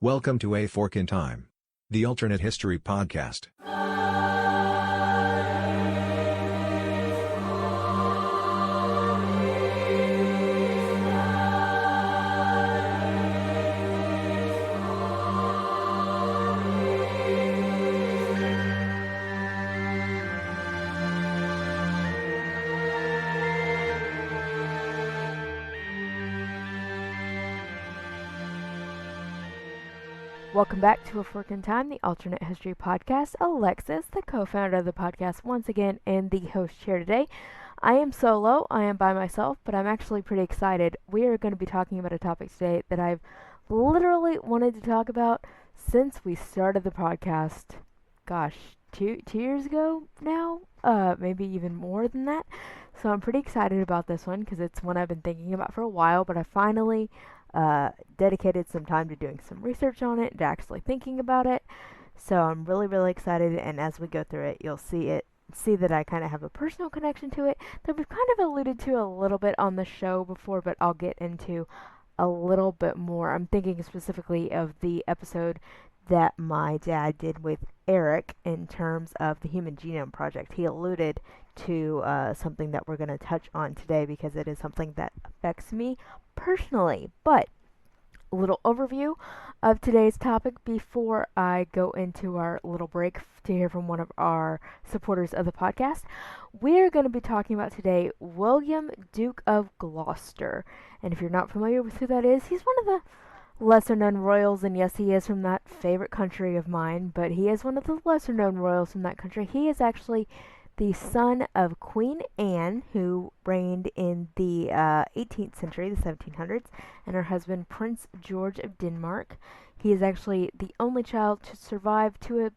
Welcome to A Fork in Time, the alternate history podcast. Welcome back to A Fork in Time, the alternate history podcast. Alexis, the co-founder of the podcast, once again, and the host here today. I am solo. I am by myself, but I'm actually pretty excited. We are going to be talking about a topic today that I've literally wanted to talk about since we started the podcast. Gosh, two years ago now? Maybe even more than that. So I'm pretty excited about this one because it's one I've been thinking about for a while, but I finally dedicated some time to doing some research on it and actually thinking about it. So I'm really excited, and as we go through it, you'll see that I kind of have a personal connection to it that we've kind of alluded to a little bit on the show before, but I'll get into a little bit more. I'm thinking specifically of the episode that my dad did with Eric in terms of the Human Genome Project. He alluded to something that we're going to touch on today because it is something that affects me personally. But a little overview of today's topic before I go into our little break to hear from one of our supporters of the podcast. We're going to be talking about today William, Duke of Gloucester. And if you're not familiar with who that is, he's one of the lesser known royals, and yes, he is from that favorite country of mine, but he is one of the lesser known royals from that country. He is actually the son of Queen Anne, who reigned in the 18th century, the 1700s, and her husband, Prince George of Denmark. He is actually the only child to survive to a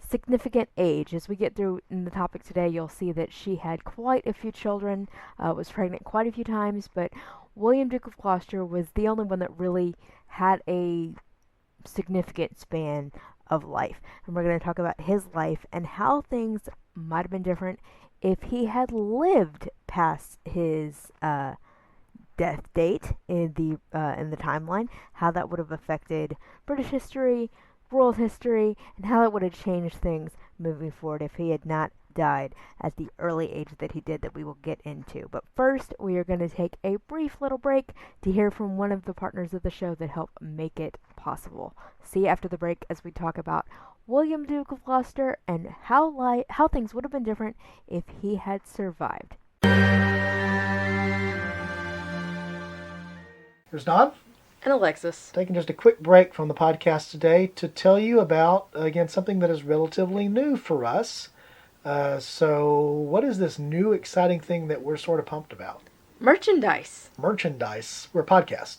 significant age. As we get through in the topic today, you'll see that she had quite a few children, was pregnant quite a few times, but William, Duke of Gloucester, was the only one that really had a significant span of life. And we're going to talk about his life and how things might have been different if he had lived past his death date in the timeline, how that would have affected British history, world history, and how it would have changed things moving forward if he had not died at the early age that he did, that we will get into. But first, we are going to take a brief little break to hear from one of the partners of the show that helped make it possible. See you after the break as we talk about William, Duke of Gloucester, and how things would have been different if he had survived. Here's Don. And Alexis. Taking just a quick break from the podcast today to tell you about, again, something that is relatively new for us. So what is this new exciting thing that we're sort of pumped about? Merchandise. Merchandise. We're a podcast.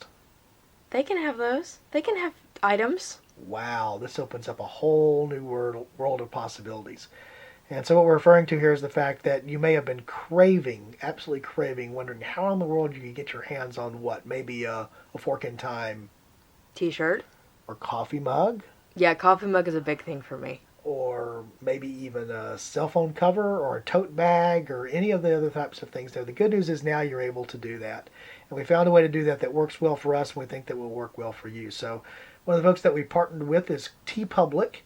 They can have those. They can have items. Wow, this opens up a whole new world of possibilities. And so what we're referring to here is the fact that you may have been absolutely craving, wondering how in the world you could get your hands on what? Maybe a Fork in Time T-shirt. Or coffee mug. Yeah, coffee mug is a big thing for me. Or maybe even a cell phone cover or a tote bag or any of the other types of things there. The good news is now you're able to do that. And we found a way to do that works well for us, and we think that will work well for you. So one of the folks that we partnered with is TeePublic.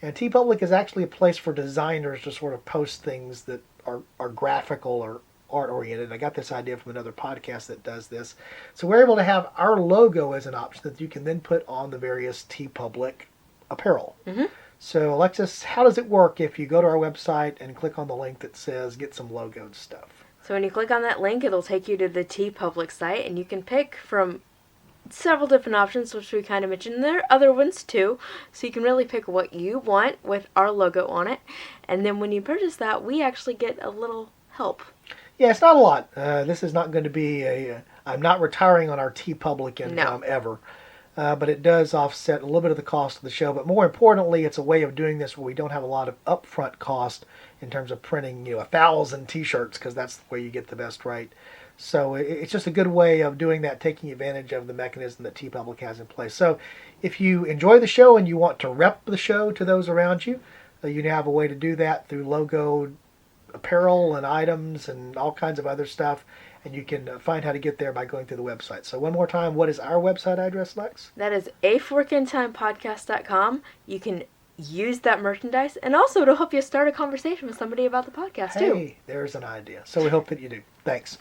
And TeePublic is actually a place for designers to sort of post things that are graphical or art-oriented. I got this idea from another podcast that does this. So we're able to have our logo as an option that you can then put on the various TeePublic apparel. Mm-hmm. So, Alexis, how does it work if you go to our website and click on the link that says get some logoed stuff? So when you click on that link, it'll take you to the TeePublic site, and you can pick from several different options, which we kind of mentioned. There are other ones too, so you can really pick what you want with our logo on it. And then when you purchase that, we actually get a little help. Yeah, it's not a lot. This is not going to be I'm not retiring on our TeePublic income ever. But it does offset a little bit of the cost of the show. But more importantly, it's a way of doing this where we don't have a lot of upfront cost in terms of printing 1,000 T-shirts, because that's the way you get the best rate. So it's just a good way of doing that, taking advantage of the mechanism that TeePublic has in place. So if you enjoy the show and you want to rep the show to those around you, you have a way to do that through logo apparel and items and all kinds of other stuff. and you can find how to get there by going through the website. So one more time, what is our website address, Lex? That is aforkintimepodcast.com. You can use that merchandise, and also it'll help you start a conversation with somebody about the podcast, too. Hey, there's an idea. So we hope that you do. Thanks.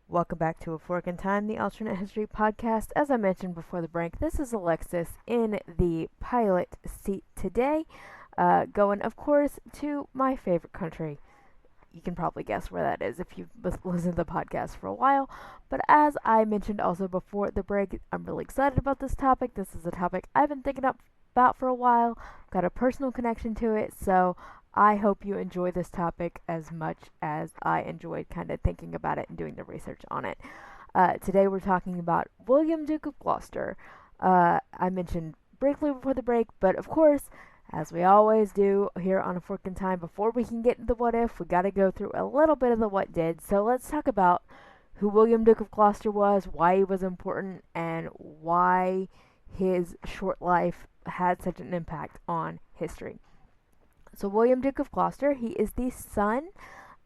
Welcome back to A Fork in Time, the alternate history podcast. As I mentioned before the break, this is Alexis in the pilot seat today, going, of course, to my favorite country. You can probably guess where that is if you've listened to the podcast for a while. But as I mentioned also before the break, I'm really excited about this topic. This is a topic I've been thinking about for a while. Got a personal connection to it, so I hope you enjoy this topic as much as I enjoyed kind of thinking about it and doing the research on it. Today we're talking about William, Duke of Gloucester. I mentioned briefly before the break, but of course, as we always do here on A Fork in Time, before we can get into the what if, we got to go through a little bit of the what did. So let's talk about who William, Duke of Gloucester was, why he was important, and why his short life had such an impact on history. So William, Duke of Gloucester, he is the son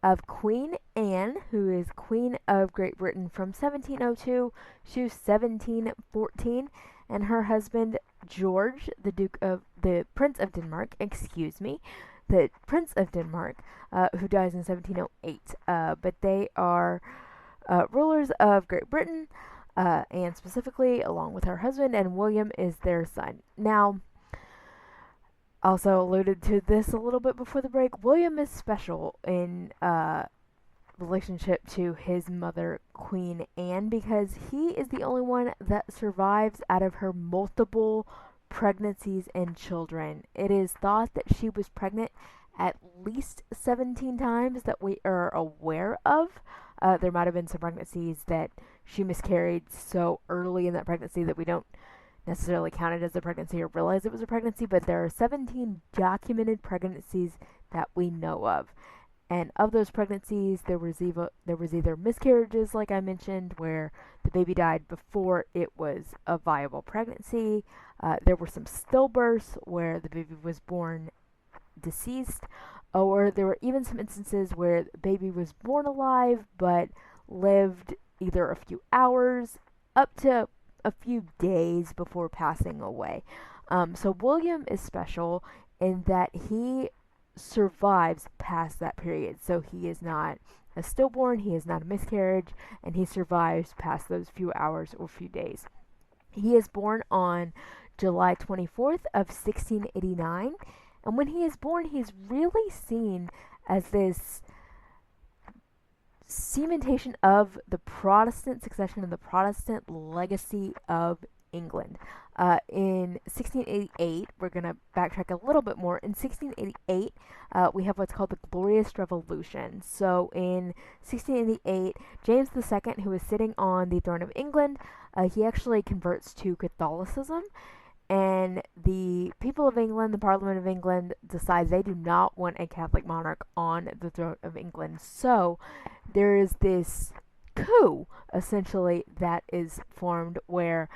of Queen Anne, who is Queen of Great Britain from 1702 to 1714, and her husband George, the Prince of Denmark, who dies in 1708. But they are rulers of Great Britain, Anne specifically, along with her husband, and William is their son. Now, also alluded to this a little bit before the break, William is special in relationship to his mother, Queen Anne, because he is the only one that survives out of her multiple pregnancies and children. It is thought that she was pregnant at least 17 times that we are aware of. There might have been some pregnancies that she miscarried so early in that pregnancy that we don't necessarily count it as a pregnancy or realize it was a pregnancy, but there are 17 documented pregnancies that we know of. And of those pregnancies, there was either miscarriages, like I mentioned, where the baby died before it was a viable pregnancy. There were some stillbirths where the baby was born deceased, or there were even some instances where the baby was born alive but lived either a few hours up to a few days before passing away. So William is special in that he survives past that period. So he is not a stillborn, he is not a miscarriage, and he survives past those few hours or few days. He is born on July 24th of 1689, and when he is born, he's really seen as this cementation of the Protestant succession and the Protestant legacy of England. In 1688, we're going to backtrack a little bit more. In 1688, we have what's called the Glorious Revolution. So in 1688, James II, who is sitting on the throne of England, he actually converts to Catholicism. And the people of England, the Parliament of England, decide they do not want a Catholic monarch on the throne of England. So there is this coup, essentially, that is formed where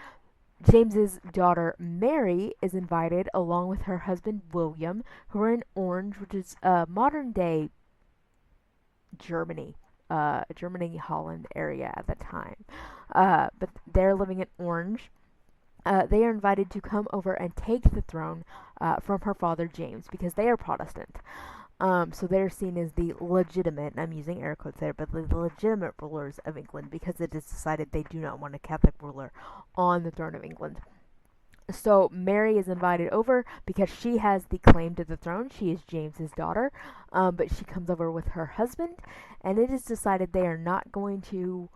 James's daughter Mary is invited along with her husband William, who are in Orange, which is modern day Germany, Holland area at the time. But they're living in Orange. They are invited to come over and take the throne from her father James because they are Protestant. So they're seen as the legitimate, and I'm using air quotes there, but the legitimate rulers of England because it is decided they do not want a Catholic ruler on the throne of England. So Mary is invited over because she has the claim to the throne. She is James's daughter, but she comes over with her husband, and it is decided they are not going to.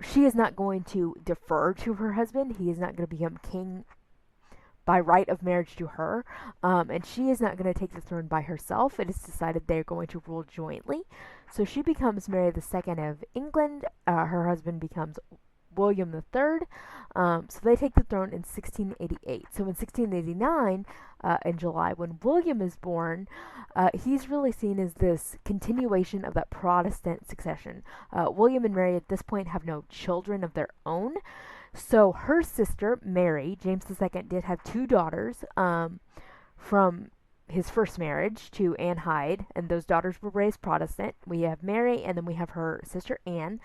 She is not going to defer to her husband. He is not going to become king by right of marriage to her, and she is not going to take the throne by herself. It is decided they're going to rule jointly. So she becomes Mary II of England. Her husband becomes William III. So they take the throne in 1688. So in 1689, in July, when William is born, he's really seen as this continuation of that Protestant succession. William and Mary at this point have no children of their own. So her sister, Mary, James II did have two daughters from his first marriage to Anne Hyde, and those daughters were raised Protestant. We have Mary, and then we have her sister Anne.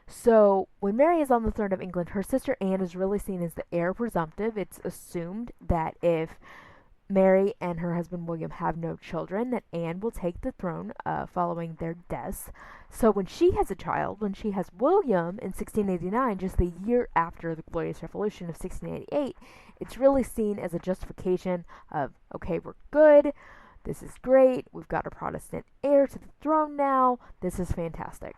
So when Mary is on the throne of England, her sister Anne is really seen as the heir presumptive. It's assumed that if Mary and her husband William have no children, that Anne will take the throne following their deaths. So when she has a child, when she has William in 1689, just the year after the Glorious Revolution of 1688, it's really seen as a justification of, okay, we're good, this is great, we've got a Protestant heir to the throne now, this is fantastic.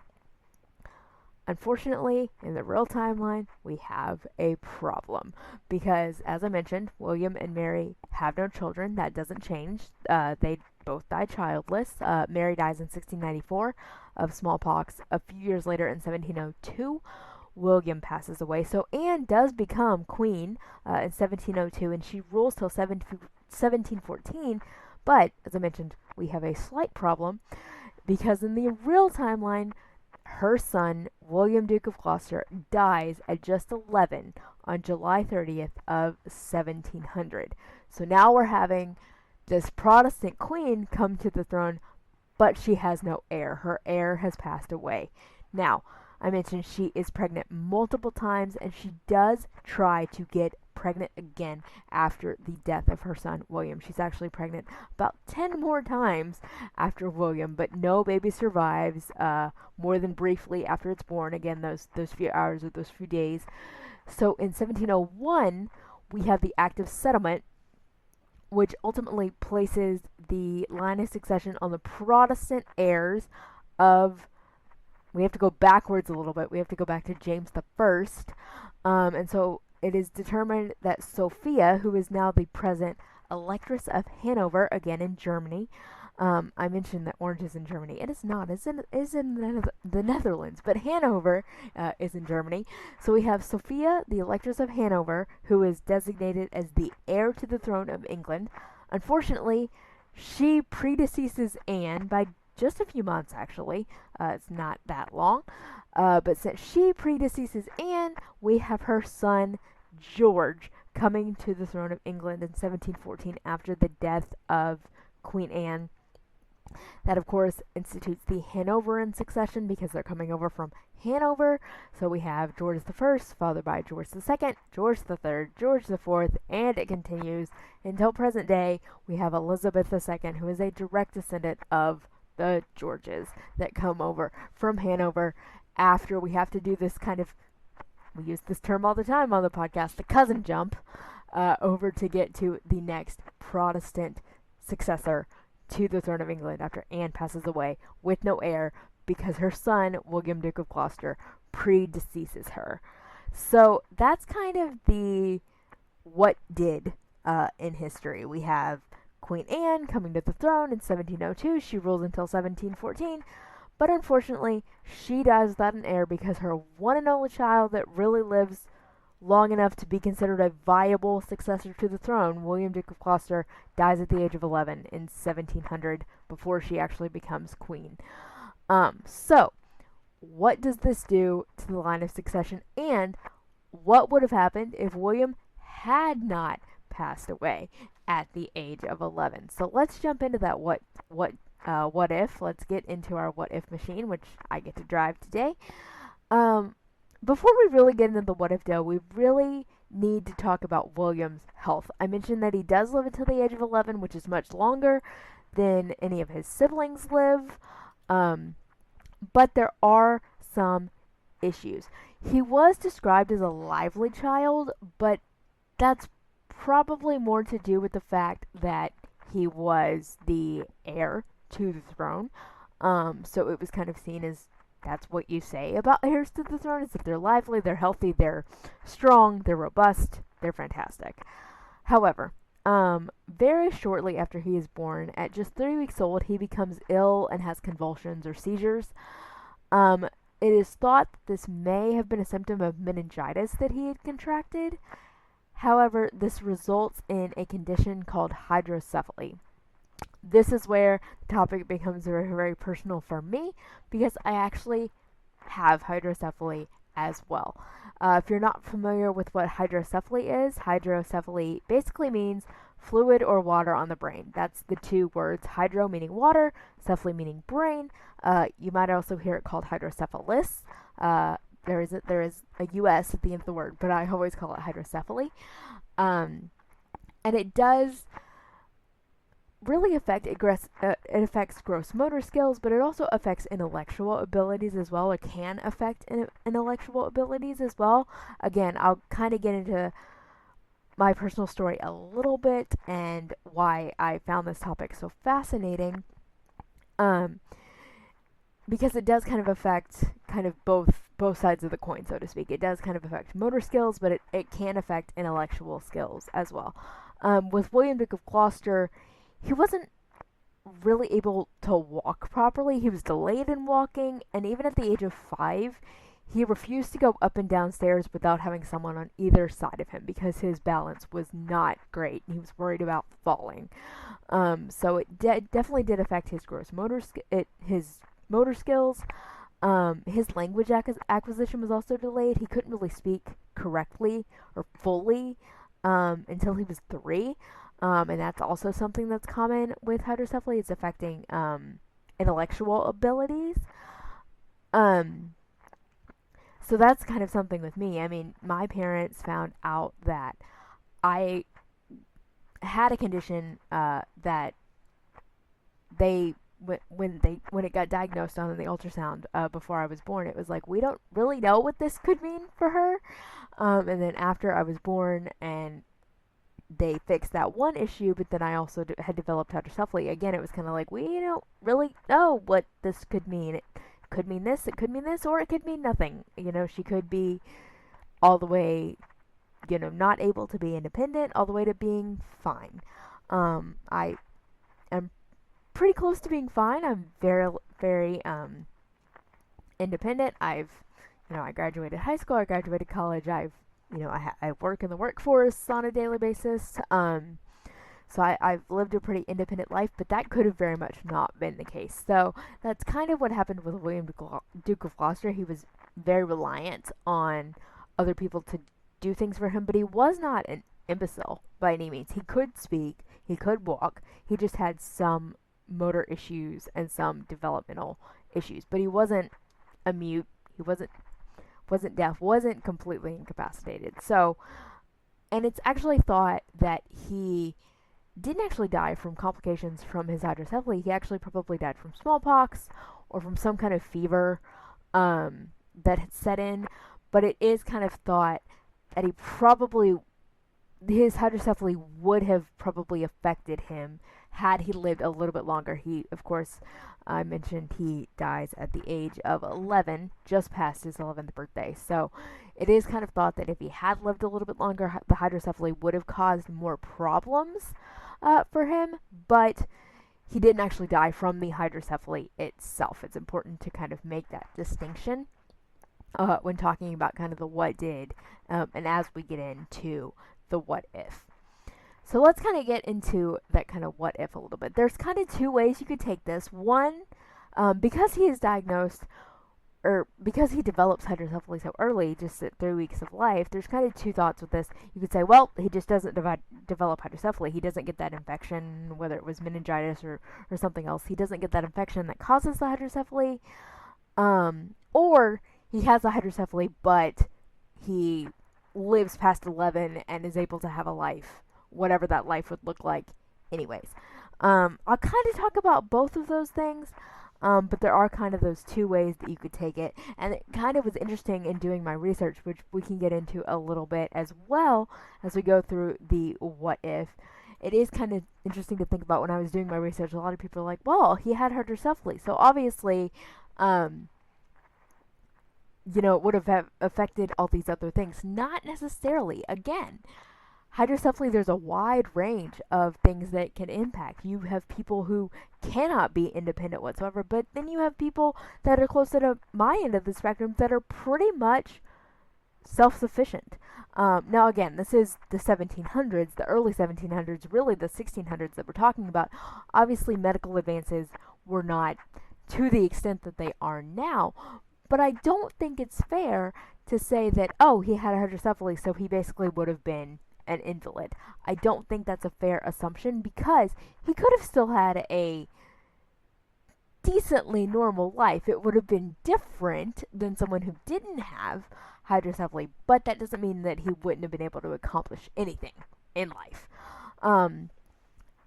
Unfortunately, in the real timeline, we have a problem because, as I mentioned, William and Mary have no children. That doesn't change. They both die childless. Mary dies in 1694 of smallpox. A few years later, in 1702, William passes away. So Anne does become queen in 1702, and she rules till 1714. But, as I mentioned, we have a slight problem because in the real timeline, her son, William, Duke of Gloucester, dies at just 11 on July 30th of 1700. So now we're having this Protestant queen come to the throne, but she has no heir. Her heir has passed away. Now, I mentioned she is pregnant multiple times, and she does try to get pregnant again after the death of her son William. She's actually pregnant about 10 more times after William, but no baby survives more than briefly after it's born. Again, those few hours or those few days. So in 1701, we have the Act of Settlement, which ultimately places the line of succession on the Protestant heirs of. We have to go backwards a little bit. We have to go back to James the First, and so it is determined that Sophia, who is now the present Electress of Hanover, again in Germany. I mentioned that Orange is in Germany. It is not. It's in the Netherlands, but Hanover is in Germany. So we have Sophia, the Electress of Hanover, who is designated as the heir to the throne of England. Unfortunately, she predeceases Anne by just a few months, actually. It's not that long. But since she predeceases Anne, we have her son, George, coming to the throne of England in 1714 after the death of Queen Anne. That, of course, institutes the Hanoverian succession because they're coming over from Hanover. So we have George I, followed by George II, George III, George IV, and it continues until present day. We have Elizabeth II, who is a direct descendant of the Georges that come over from Hanover after we have to do this kind of, we use this term all the time on the podcast, the cousin jump, over to get to the next Protestant successor to the throne of England after Anne passes away with no heir because her son, William, Duke of Gloucester, predeceases her. So that's kind of the what did in history. We have Queen Anne coming to the throne in 1702. She rules until 1714. But unfortunately, she dies without an heir because her one and only child that really lives long enough to be considered a viable successor to the throne, William, Duke of Gloucester, dies at the age of 11 in 1700 before she actually becomes queen. So, what does this do to the line of succession? And what would have happened if William had not passed away at the age of 11? So let's jump into that what if. Let's get into our what if machine, which I get to drive today. Before we really get into the what if though, we really need to talk about William's health. I mentioned that he does live until the age of 11, which is much longer than any of his siblings live. But there are some issues. He was described as a lively child, but that's probably more to do with the fact that he was the heir to the throne. So it was kind of seen as that's what you say about heirs to the throne, is that they're lively, they're healthy, they're strong, they're robust, they're fantastic. However, very shortly after he is born, at just 3 weeks old, he becomes ill and has convulsions or seizures. It is thought that this may have been a symptom of meningitis that he had contracted. However, this results in a condition called hydrocephaly. This is where the topic becomes very, very personal for me because I actually have hydrocephaly as well. If you're not familiar with what hydrocephaly is, hydrocephaly basically means fluid or water on the brain. That's the two words, hydro meaning water, cephaly meaning brain. You might also hear it called hydrocephalus. There is a US at the end of the word, but I always call it hydrocephaly. And it does really affect it affects gross motor skills, but it also affects intellectual abilities as well. It can affect intellectual abilities as well. Again, I'll kind of get into my personal story a little bit and why I found this topic so fascinating. Because it does kind of affect kind of both sides of the coin, so to speak. It does kind of affect motor skills, but it can affect intellectual skills as well. With William Duke of Gloucester, he wasn't really able to walk properly. He was delayed in walking, and even at the age of 5, he refused to go up and down stairs without having someone on either side of him because his balance was not great. He was worried about falling. So it definitely did affect his his motor skills. His language acquisition was also delayed. He couldn't really speak correctly or fully until he was 3. And that's also something that's common with hydrocephaly. It's affecting intellectual abilities. So that's kind of something with me. I mean, my parents found out that I had a condition that they when it got diagnosed on the ultrasound before I was born. It was like, we don't really know what this could mean for her. And then after I was born and they fixed that one issue, but then I also had developed hydrocephaly. Again, it was kind of like, we don't really know what this could mean. It could mean this, it could mean this, or it could mean nothing. She could be all the way, not able to be independent, all the way to being fine. I am pretty close to being fine. I'm very, very independent. I graduated high school, I graduated college, I work in the workforce on a daily basis. So I've lived a pretty independent life, but that could have very much not been the case. So that's kind of what happened with William Duke of Gloucester. He was very reliant on other people to do things for him, but he was not an imbecile by any means. He could speak, he could walk, he just had some motor issues and some developmental issues, but he wasn't a mute, he wasn't deaf, wasn't completely incapacitated. So, and it's actually thought that he didn't actually die from complications from his hydrocephaly. He actually probably died from smallpox or from some kind of fever that had set in. But it is kind of thought that his hydrocephaly would have probably affected him had he lived a little bit longer. He, of course, I mentioned he dies at the age of 11, just past his 11th birthday. So it is kind of thought that if he had lived a little bit longer, the hydrocephaly would have caused more problems for him, but he didn't actually die from the hydrocephaly itself. It's important to kind of make that distinction when talking about kind of the what did, and as we get into the what if. So let's kind of get into that kind of what if a little bit. There's kind of two ways you could take this. One, because he is diagnosed, or because he develops hydrocephaly so early, just at 3 weeks of life, there's kind of two thoughts with this. You could say, well, he just doesn't develop hydrocephaly. He doesn't get that infection, whether it was meningitis or something else. He doesn't get that infection that causes the hydrocephaly. Or he has the hydrocephaly, but he lives past 11 and is able to have a life, whatever that life would look like anyways. I'll kind of talk about both of those things, but there are kind of those two ways that you could take it, and it kind of was interesting in doing my research, which we can get into a little bit as well as we go through the what if. It is kind of interesting to think about. When I was doing my research, a lot of people are like, well, he had hydrocephaly, so obviously it would have affected all these other things. Not necessarily. Again, hydrocephaly, there's a wide range of things that can impact. You have people who cannot be independent whatsoever, but then you have people that are closer to my end of the spectrum that are pretty much self-sufficient. Now again, this is the 1700s, the early 1700s, really the 1600s that we're talking about. Obviously, medical advances were not to the extent that they are now, but I don't think it's fair to say that, oh, he had hydrocephaly, so he basically would have been an invalid. I don't think that's a fair assumption because he could have still had a decently normal life. It would have been different than someone who didn't have hydrocephaly, but that doesn't mean that he wouldn't have been able to accomplish anything in life.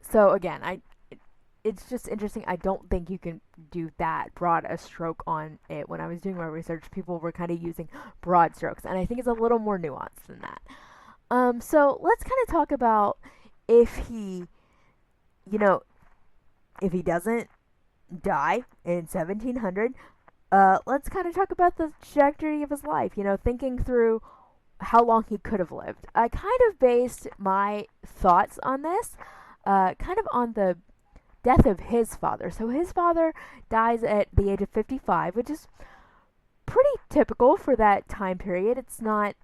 So again, it's just interesting. I don't think you can do that broad a stroke on it. When I was doing my research, people were kind of using broad strokes, and I think it's a little more nuanced than that. So let's kind of talk about if he, if he doesn't die in 1700, let's kind of talk about the trajectory of his life, thinking through how long he could have lived. I kind of based my thoughts on this kind of on the death of his father. So his father dies at the age of 55, which is pretty typical for that time period. It's not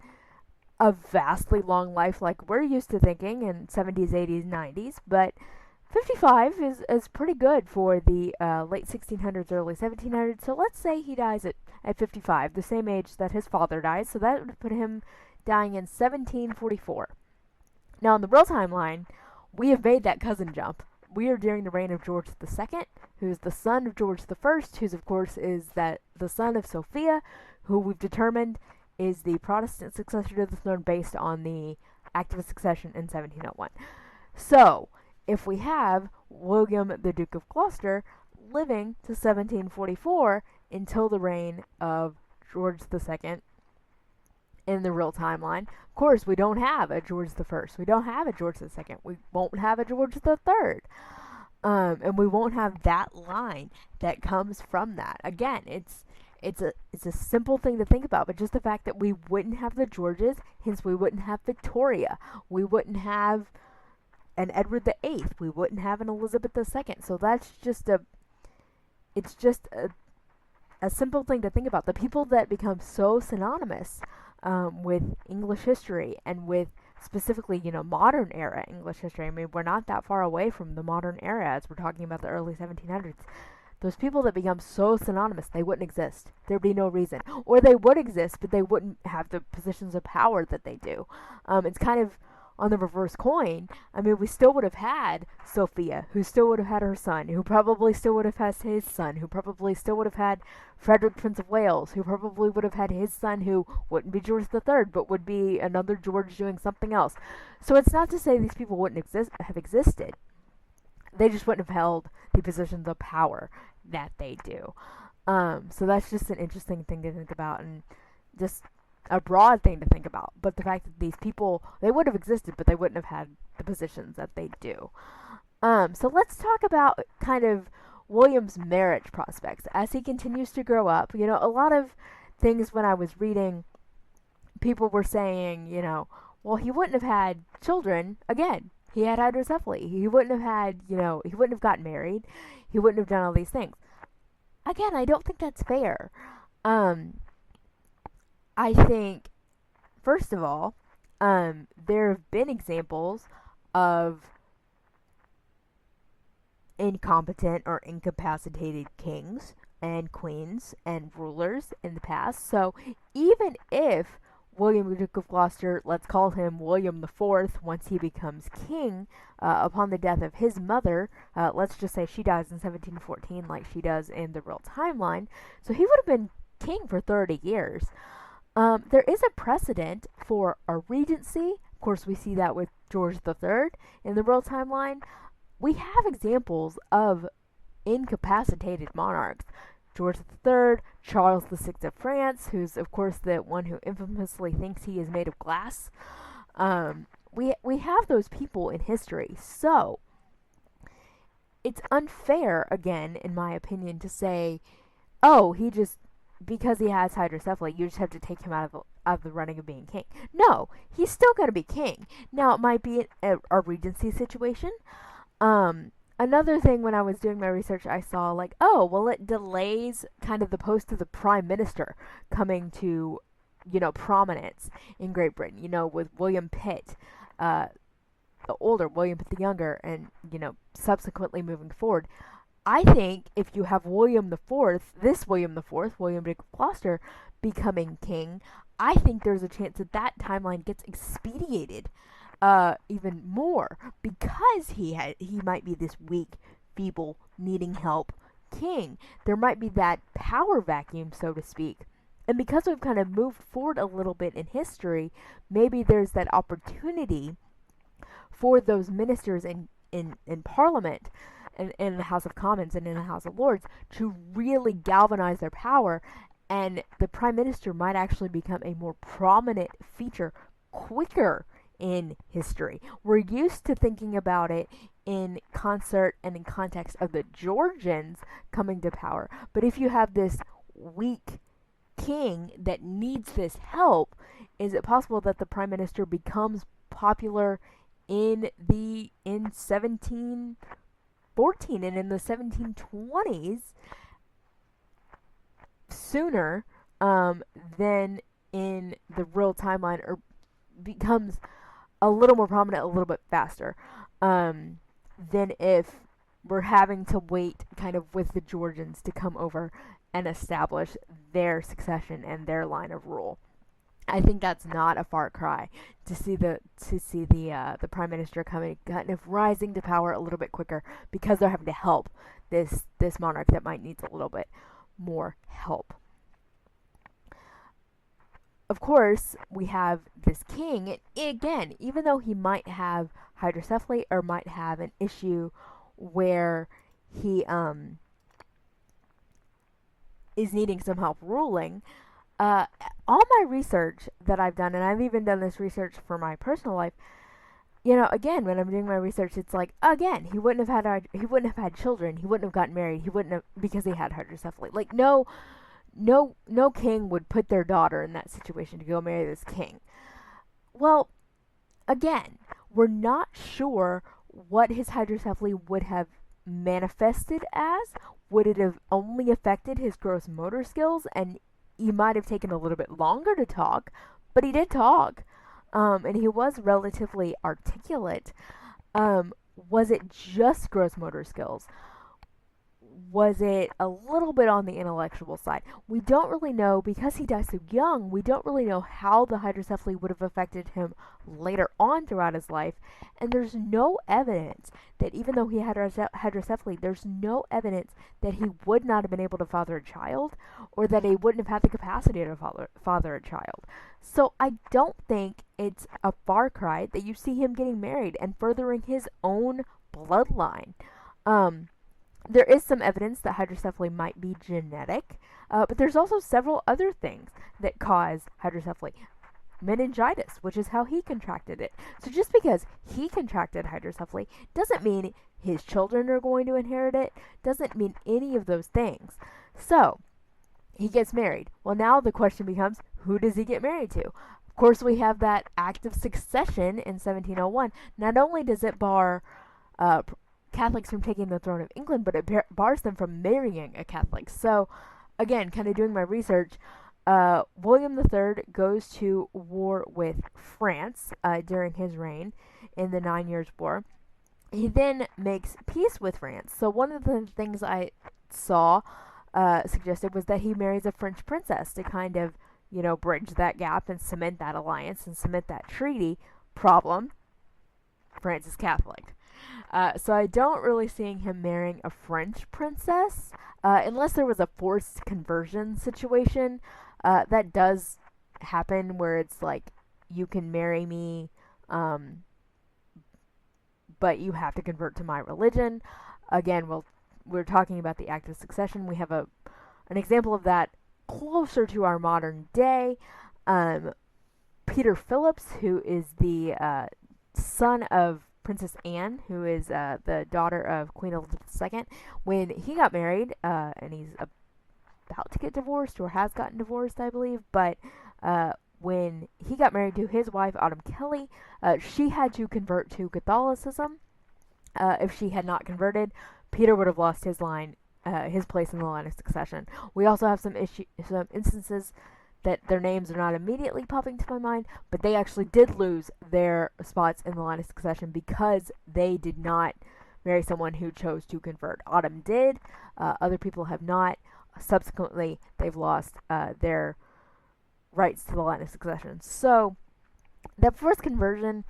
a vastly long life like we're used to thinking in 70s, 80s, 90s, but 55 is pretty good for the late 1600s, early 1700s. So let's say he dies at 55, the same age that his father dies. So that would put him dying in 1744. Now, in the real timeline, we have made that cousin jump. We are during the reign of George II, who's the son of George I, who's of course is the son of Sophia, who we've determined is the Protestant successor to the throne based on the Act of Succession in 1701. So, if we have William the Duke of Gloucester living to 1744 until the reign of George II in the real timeline, of course we don't have a George I. We don't have a George II. We won't have a George III. And we won't have that line that comes from that. Again, it's a simple thing to think about, but just the fact that we wouldn't have the Georges, hence we wouldn't have Victoria. We wouldn't have an Edward VIII. We wouldn't have an Elizabeth II. So that's just a simple thing to think about. The people that become so synonymous with English history and with specifically, modern era English history. I mean, we're not that far away from the modern era as we're talking about the early 1700s. Those people that become so synonymous, they wouldn't exist. There'd be no reason. Or they would exist, but they wouldn't have the positions of power that they do. It's kind of on the reverse coin. I mean, we still would have had Sophia, who still would have had her son, who probably still would have had his son, who probably still would have had Frederick, Prince of Wales, who probably would have had his son, who wouldn't be George III, but would be another George doing something else. So it's not to say these people wouldn't have existed. They just wouldn't have held the positions of power that they do. So that's just an interesting thing to think about, and just a broad thing to think about. But the fact that these people, they would have existed, but they wouldn't have had the positions that they do. So let's talk about kind of William's marriage prospects as he continues to grow up. A lot of things when I was reading, people were saying, well, he wouldn't have had children. Again, he had hydrocephaly. He wouldn't have had, he wouldn't have gotten married. He wouldn't have done all these things. Again, I don't think that's fair. I think, first of all, there have been examples of incompetent or incapacitated kings and queens and rulers in the past. So even if William, the Duke of Gloucester, let's call him William IV, once he becomes king, upon the death of his mother, let's just say she dies in 1714 like she does in the real timeline, so he would have been king for 30 years. There is a precedent for a regency. Of course, we see that with George III in the real timeline. We have examples of incapacitated monarchs. George III, Charles VI of France, who's of course the one who infamously thinks he is made of glass. We have those people in history. So it's unfair, again, in my opinion, to say, oh, because he has hydrocephaly, you just have to take him out of the running of being king. No, he's still going to be king. Now, it might be a regency situation. Another thing when I was doing my research, I saw it delays kind of the post of the prime minister coming to, prominence in Great Britain, with William Pitt, the older, William Pitt the younger, and, subsequently moving forward. I think if you have William IV, William Duke of Gloucester, becoming king, I think there's a chance that timeline gets expedited even more, because he might be this weak, feeble, needing help king. There might be that power vacuum, so to speak. And because we've kind of moved forward a little bit in history, maybe there's that opportunity for those ministers in Parliament and in the House of Commons and in the House of Lords to really galvanize their power, and the Prime Minister might actually become a more prominent feature quicker in history. We're used to thinking about it in concert and in context of the Georgians coming to power. But if you have this weak king that needs this help, is it possible that the Prime Minister becomes popular in 1714 and in the 1720s sooner than in the real timeline, or becomes a little more prominent a little bit faster than if we're having to wait kind of with the Georgians to come over and establish their succession and their line of rule. I think that's not a far cry to see the Prime Minister coming, kind of rising to power a little bit quicker, because they're having to help this monarch that might need a little bit more help. Of course, we have this king, again, even though he might have hydrocephaly or might have an issue where he is needing some help ruling, all my research that I've done, and I've even done this research for my personal life, again, when I'm doing my research, it's like, again, he wouldn't have had children, he wouldn't have gotten married, because he had hydrocephaly. Like, no king would put their daughter in that situation to go marry this king. Well, again, we're not sure what his hydrocephaly would have manifested as. Would it have only affected his gross motor skills, and he might have taken a little bit longer to talk, but he did talk, and he was relatively articulate. Was it just gross motor skills? Was it a little bit on the intellectual side? We don't really know, because he died so young. We don't really know how the hydrocephaly would have affected him later on throughout his life. And there's no evidence that, even though he had hydrocephaly, there's no evidence that he would not have been able to father a child, or that he wouldn't have had the capacity to father a child. So I don't think it's a far cry that you see him getting married and furthering his own bloodline. There is some evidence that hydrocephaly might be genetic, but there's also several other things that cause hydrocephaly. Meningitis, which is how he contracted it. So just because he contracted hydrocephaly doesn't mean his children are going to inherit it, doesn't mean any of those things. So he gets married. Well, now the question becomes, who does he get married to? Of course, we have that Act of Succession in 1701. Not only does it bar Catholics from taking the throne of England, but it bars them from marrying a Catholic. So, again, kind of doing my research, William III goes to war with France during his reign in the 9 Years' War. He then makes peace with France. So one of the things I saw suggested was that he marries a French princess to kind of, bridge that gap and cement that alliance and cement that treaty. Problem: France is Catholic. So I don't really see him marrying a French princess, unless there was a forced conversion situation. That does happen, where it's like, you can marry me, but you have to convert to my religion. Again, we're talking about the Act of Succession. We have an example of that closer to our modern day. Peter Phillips, who is the son of Princess Anne, who is the daughter of Queen Elizabeth II, when he got married, and he's about to get divorced, or has gotten divorced, I believe, but when he got married to his wife, Autumn Kelly, she had to convert to Catholicism. If she had not converted, Peter would have lost his place in the line of succession. We also have some instances that their names are not immediately popping to my mind, but they actually did lose their spots in the line of succession because they did not marry someone who chose to convert. Autumn did. Other people have not. Subsequently, they've lost their rights to the line of succession. So, that forced conversion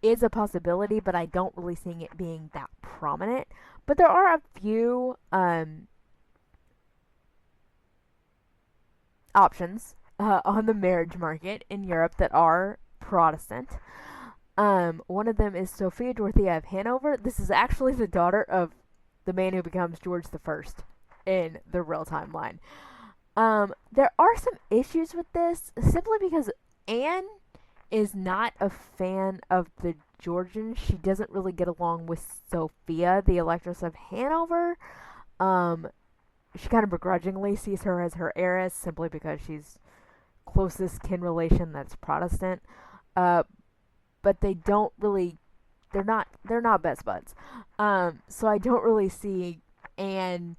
is a possibility, but I don't really see it being that prominent. But there are a few options on the marriage market in Europe that are Protestant. One of them is Sophia Dorothea of Hanover. This is actually the daughter of the man who becomes George I in the real timeline. There are some issues with this simply because Anne is not a fan of the Georgians. She doesn't really get along with Sophia, the Electress of Hanover. She kind of begrudgingly sees her as her heiress simply because she's closest kin relation that's Protestant. But they don't really, they're not best buds. So I don't really see Anne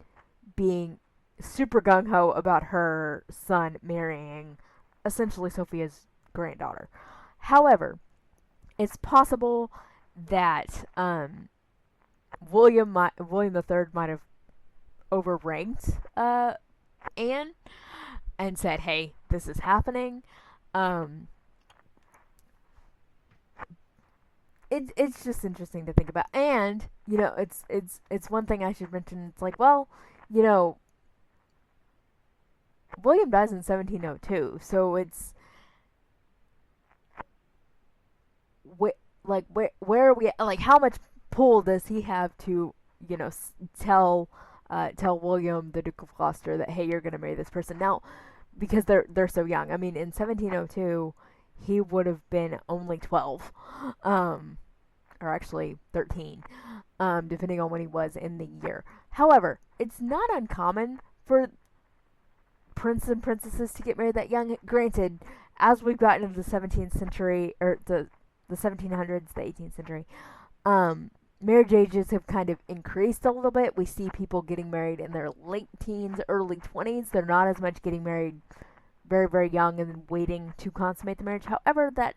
being super gung-ho about her son marrying essentially Sophia's granddaughter. However, it's possible that William III might have overranked Anne and said, "Hey, this is happening." It's just interesting to think about, and it's one thing I should mention. It's like, well, you know, William dies in 1702, so it's where are we? Like, how much pull does he have to, tell William, the Duke of Gloucester, that hey, you're gonna marry this person now, because they're so young. I mean, in 1702, he would have been only 12, or actually 13, depending on when he was in the year. However, it's not uncommon for princes and princesses to get married that young. Granted, as we've gotten into the 17th century, or the 1700s, the 18th century, marriage ages have kind of increased a little bit. We see people getting married in their late teens, early 20s. They're not as much getting married very, very young and then waiting to consummate the marriage. However, that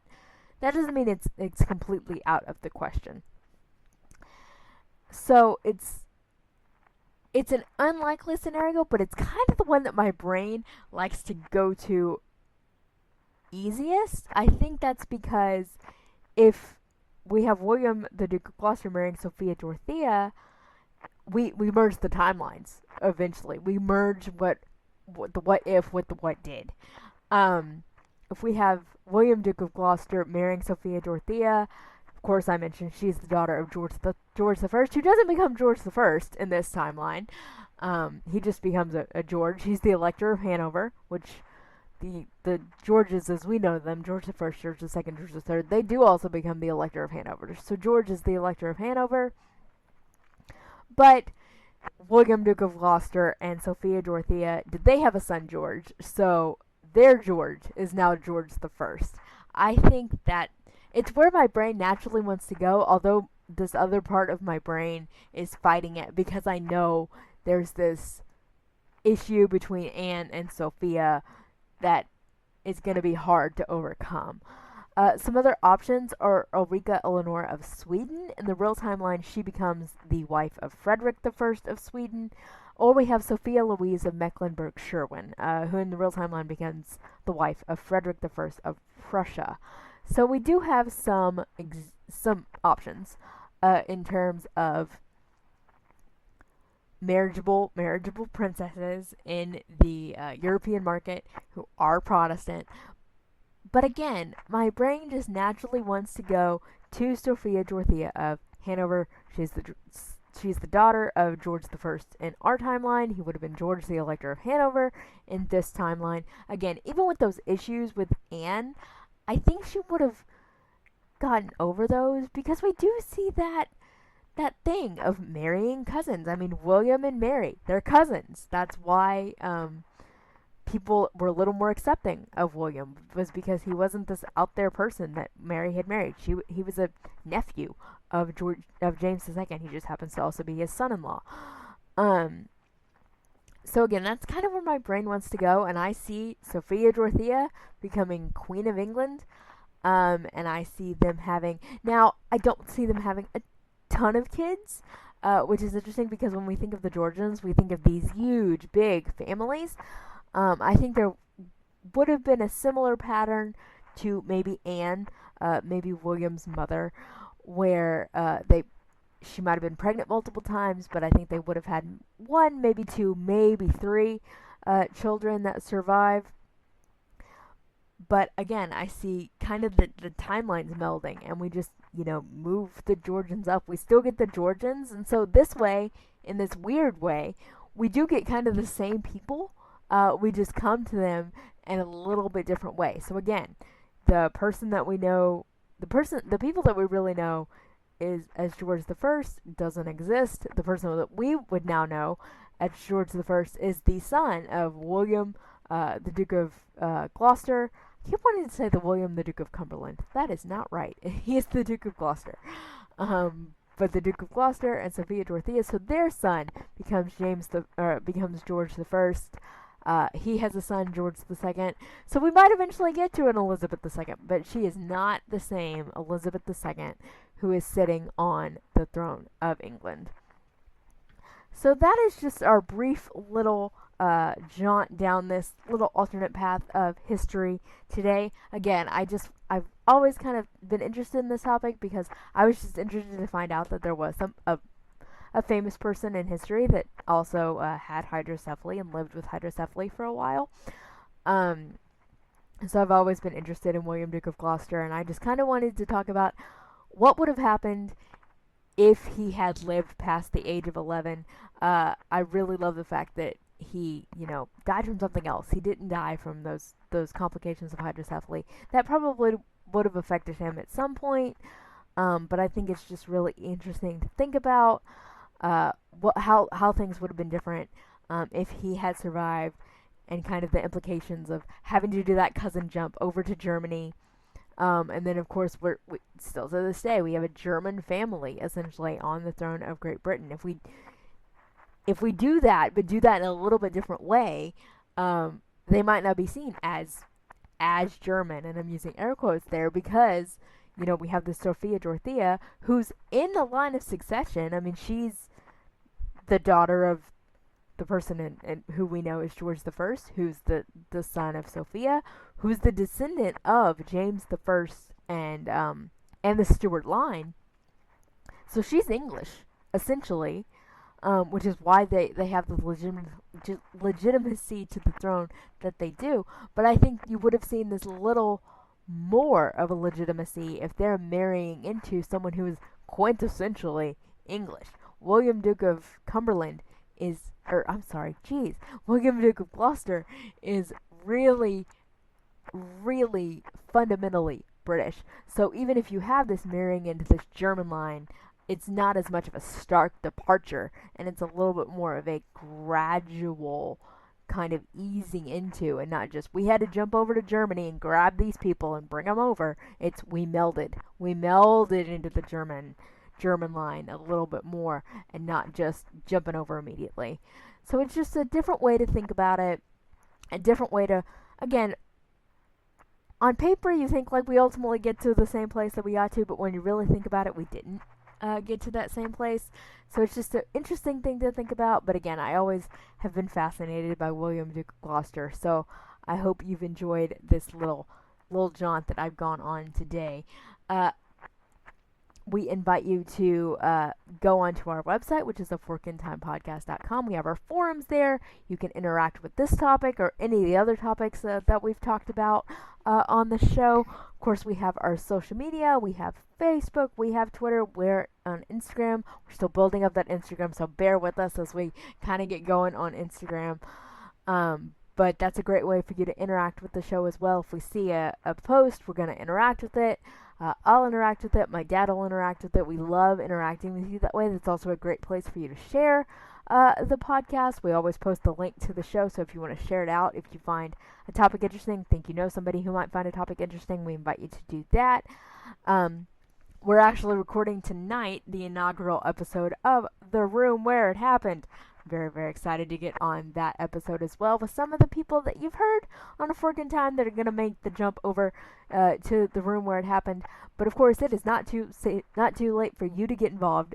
doesn't mean it's completely out of the question. So it's an unlikely scenario, but it's kind of the one that my brain likes to go to easiest. I think that's because if we have William, the Duke of Gloucester, marrying Sophia Dorothea, we merge the timelines eventually. We merge the what if with the what did. If we have William, Duke of Gloucester, marrying Sophia Dorothea, of course I mentioned she's the daughter of George I, who doesn't become George I in this timeline. He just becomes a George. He's the Elector of Hanover, which the Georges as we know them, George I, George II, George III, they do also become the Elector of Hanover. So George is the Elector of Hanover. But William, Duke of Gloucester, and Sophia Dorothea, did they have a son, George? So their George is now George I. I think that it's where my brain naturally wants to go, although this other part of my brain is fighting it because I know there's this issue between Anne and Sophia that is going to be hard to overcome. Some other options are Ulrika Eleanor of Sweden. In the real timeline, she becomes the wife of Frederick I of Sweden. Or we have Sophia Louise of Mecklenburg-Schwerin, who in the real timeline becomes the wife of Frederick I of Prussia. So we do have some options in terms of marriageable princesses in the European market who are Protestant. But again, my brain just naturally wants to go to Sophia Dorothea of Hanover. She's the daughter of George I in our timeline. He would have been George the Elector of Hanover in this timeline. Again, even with those issues with Anne, I think she would have gotten over those because we do see that thing of marrying cousins. I mean, William and Mary, they're cousins. That's why people were a little more accepting of William, was because he wasn't this out there person that Mary had married. He was a nephew of James II. He just happens to also be his son-in-law. So again, that's kind of where my brain wants to go, and I see Sophia Dorothea becoming Queen of England, and I see them having... Now, I don't see them having a ton of kids, which is interesting because when we think of the Georgians, we think of these huge, big families. I think there would have been a similar pattern to maybe Anne. maybe William's mother, where she might have been pregnant multiple times, but I think they would have had one, maybe two, maybe three children that survive. But again, I see kind of the timelines melding, and we just, move the Georgians up. We still get the Georgians, and so this way, in this weird way, we do get kind of the same people. We just come to them in a little bit different way. So again, the person that we know, the people that we really know is as George the First doesn't exist. The person that we would now know as George the First is the son of William, the Duke of Gloucester. I keep wanting to say William, the Duke of Cumberland. That is not right. He is the Duke of Gloucester. But the Duke of Gloucester and Sophia Dorothea, so their son becomes becomes George the First. He has a son, George the Second. So we might eventually get to an Elizabeth II, but she is not the same Elizabeth II who is sitting on the throne of England. So that is just our brief little jaunt down this little alternate path of history today. Again, I've always kind of been interested in this topic because I was just interested to find out that there was a famous person in history that also had hydrocephaly and lived with hydrocephaly for a while. So I've always been interested in William, Duke of Gloucester, and I just kind of wanted to talk about what would have happened if he had lived past the age of 11. I really love the fact that he, died from something else. He didn't die from those complications of hydrocephaly. That probably would have affected him at some point, but I think it's just really interesting to think about how things would have been different if he had survived, and kind of the implications of having to do that cousin jump over to Germany. And then, of course, we still to this day, we have a German family essentially on the throne of Great Britain. If we do that, but do that in a little bit different way, they might not be seen as German. And I'm using air quotes there because, we have this Sophia Dorothea who's in the line of succession. I mean, she's the daughter of the person in who we know is George the First, who's the son of Sophia, who's the descendant of James the First and the Stuart line. So she's English, essentially, which is why they have the legitimacy to the throne that they do. But I think you would have seen this little more of a legitimacy if they're marrying into someone who is quintessentially English. William, Duke of Cumberland William, Duke of Gloucester is really, really fundamentally British. So even if you have this marrying into this German line, it's not as much of a stark departure, and it's a little bit more of a gradual kind of easing into, and not just, we had to jump over to Germany and grab these people and bring them over. It's, we melded into the German line a little bit more, and not just jumping over immediately. So it's just a different way to think about it, a different way to, again, on paper you think like we ultimately get to the same place that we ought to, but when you really think about it, we didn't get to that same place. So it's just an interesting thing to think about. But again, I always have been fascinated by William, Duke of Gloucester. So I hope you've enjoyed this little jaunt that I've gone on today. We invite you to go onto our website, which is theforkintimepodcast.com. We have our forums there. You can interact with this topic or any of the other topics that we've talked about on the show. Of course, we have our social media. We have Facebook. We have Twitter. We're on Instagram. We're still building up that Instagram, so bear with us as we kind of get going on Instagram. But that's a great way for you to interact with the show as well. If we see a post, we're going to interact with it. I'll interact with it. My dad will interact with it. We love interacting with you that way. That's also a great place for you to share the podcast. We always post the link to the show, so if you want to share it out, if you find a topic interesting, think you know somebody who might find a topic interesting, we invite you to do that. We're actually recording tonight the inaugural episode of The Room Where It Happened. Very, very excited to get on that episode as well with some of the people that you've heard on A Fork in Time that are going to make the jump over to The Room Where It Happened. But of course, it is not too late for you to get involved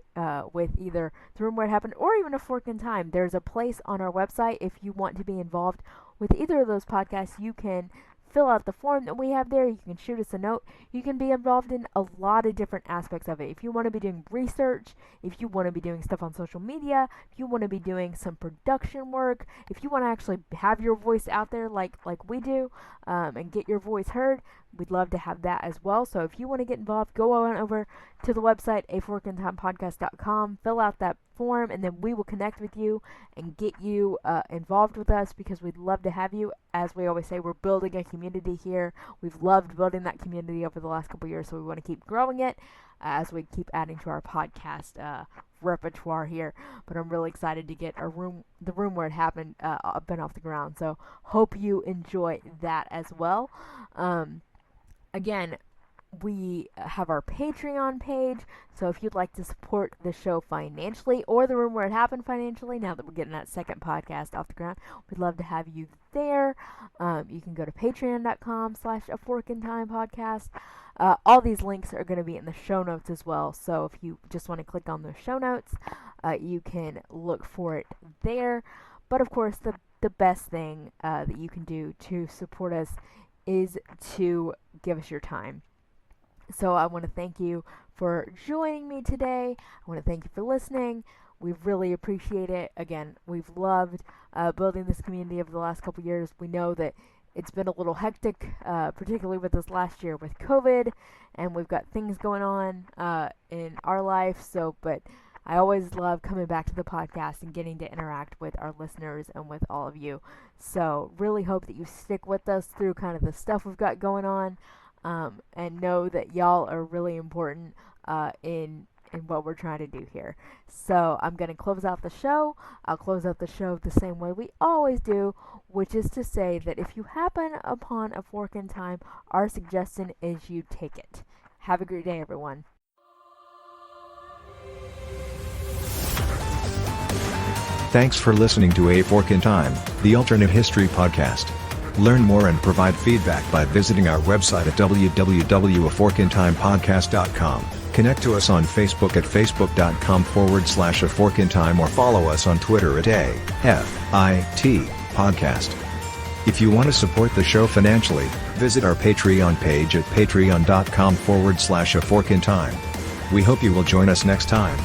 with either The Room Where It Happened or even A Fork in Time. There's a place on our website if you want to be involved with either of those podcasts. You can fill out the form that we have there. You can shoot us a note. You can be involved in a lot of different aspects of it. If you want to be doing research, if you want to be doing stuff on social media, if you want to be doing some production work, if you want to actually have your voice out there like we do, and get your voice heard, we'd love to have that as well. So if you want to get involved, go on over to the website, aforkintimepodcast.com, fill out that form, and then we will connect with you and get you involved with us, because we'd love to have you. As we always say, we're building a community here. We've loved building that community over the last couple of years, so we want to keep growing it as we keep adding to our podcast repertoire here. But I'm really excited to get the room where it happened up and off the ground. So hope you enjoy that as well. Again, we have our Patreon page, so if you'd like to support the show financially, or the room where it happened financially, now that we're getting that second podcast off the ground, we'd love to have you there. You can go to patreon.com/aforkintime podcast. All these links are going to be in the show notes as well, so if you just want to click on the show notes, you can look for it there. But of course, the best thing that you can do to support us is to give us your time. So I want to thank you for joining me today. I want to thank you for listening. We really appreciate it. Again, we've loved building this community over the last couple years. We know that it's been a little hectic, particularly with this last year with COVID, and we've got things going on in our life. But I always love coming back to the podcast and getting to interact with our listeners and with all of you. So really hope that you stick with us through kind of the stuff we've got going on, and know that y'all are really important in what we're trying to do here. So I'm going to close out the show. I'll close out the show the same way we always do, which is to say that if you happen upon a fork in time, our suggestion is you take it. Have a great day, everyone. Thanks for listening to A Fork in Time, the alternate history podcast. Learn more and provide feedback by visiting our website at www.aforkintimepodcast.com. Connect to us on Facebook at facebook.com/aforkintime, or follow us on Twitter at AFIT Podcast. If you want to support the show financially, visit our Patreon page at patreon.com/aforkintime. We hope you will join us next time.